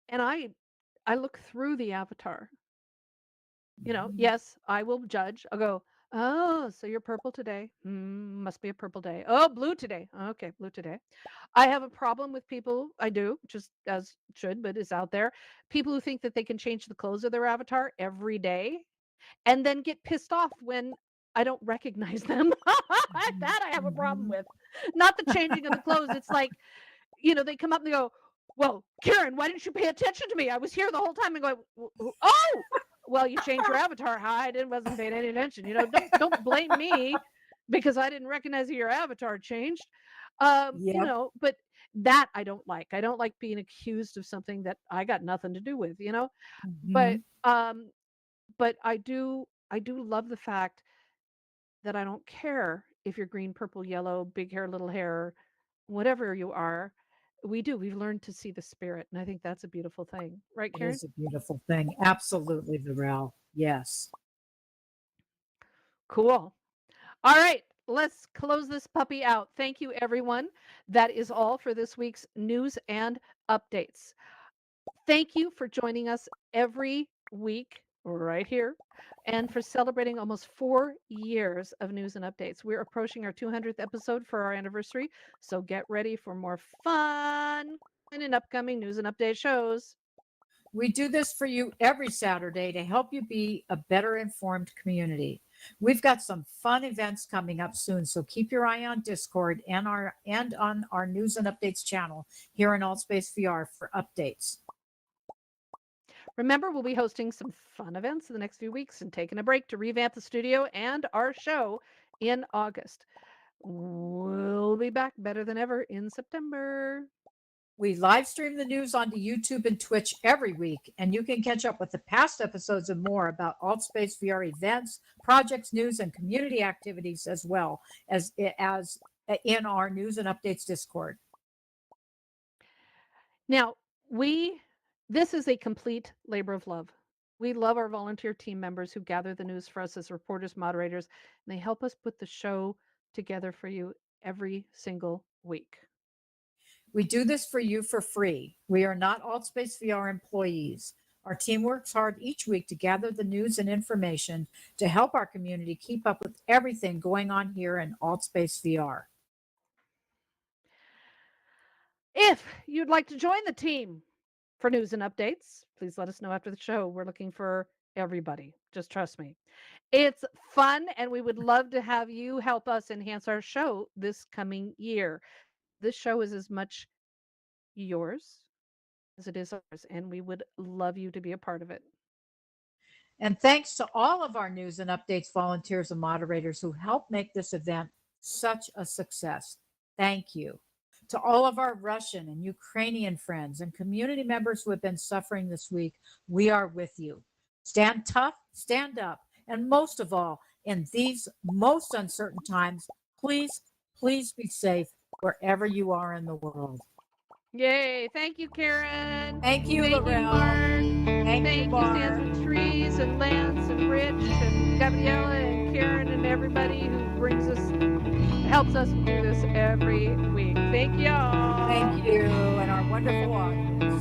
I look through the avatar. Yes, I will judge. I'll go, oh, so you're purple today. Must be a purple day. Oh, blue today. Okay, blue today. I have a problem with people. I do, just as should, but it's out there. People who think that they can change the clothes of their avatar every day and then get pissed off when I don't recognize them. That I have a problem with. Not the changing of the clothes. It's like, they come up and they go, well, Karen, why didn't you pay attention to me? I was here the whole time. And going, oh, well, you changed your avatar. I wasn't paying any attention. Don't blame me because I didn't recognize that your avatar changed. Yep. But that I don't like. I don't like being accused of something that I got nothing to do with, But but I do love the fact that I don't care if you're green, purple, yellow, big hair, little hair, whatever you are. We've learned to see the spirit, and I think that's a beautiful thing, right, It Karen? is a beautiful thing. Absolutely, Varel. Yes. Cool. All right, let's close this puppy out. Thank you, everyone. That is all for this week's news and updates. Thank you for joining us every week right here and for celebrating almost 4 years of news and updates. We're approaching our 200th episode for our anniversary, so get ready for more fun in upcoming news and update shows. We do this for you every Saturday to help you be a better informed community. We've got some fun events coming up soon, so keep your eye on Discord and on our news and updates channel here in AltSpace VR for updates. Remember, we'll be hosting some fun events in the next few weeks and taking a break to revamp the studio and our show in August. We'll be back better than ever in September. We live stream the news onto YouTube and Twitch every week, and you can catch up with the past episodes and more about AltSpace VR events, projects, news, and community activities, as well as in our news and updates Discord. Now, this is a complete labor of love. We love our volunteer team members who gather the news for us as reporters, moderators, and they help us put the show together for you every single week. We do this for you for free. We are not AltSpace VR employees. Our team works hard each week to gather the news and information to help our community keep up with everything going on here in AltSpace VR. If you'd like to join the team for news and updates, please let us know after the show. We're looking for everybody. Just trust me. It's fun, and we would love to have you help us enhance our show this coming year. This show is as much yours as it is ours, and we would love you to be a part of it. And thanks to all of our news and updates volunteers and moderators who help make this event such a success. Thank you. To all of our Russian and Ukrainian friends and community members who have been suffering this week, we are with you. Stand tough, stand up, and most of all, in these most uncertain times, please be safe wherever you are in the world. Yay. Thank you, Karen. Thank you, Thank you, Laurel. Mark. Thank Thank you, you, Barb. Sands and Trees and Lance and Rich and Gabriella and Karen and everybody who helps us do this every week. Thank y'all. Thank you, and our wonderful audience.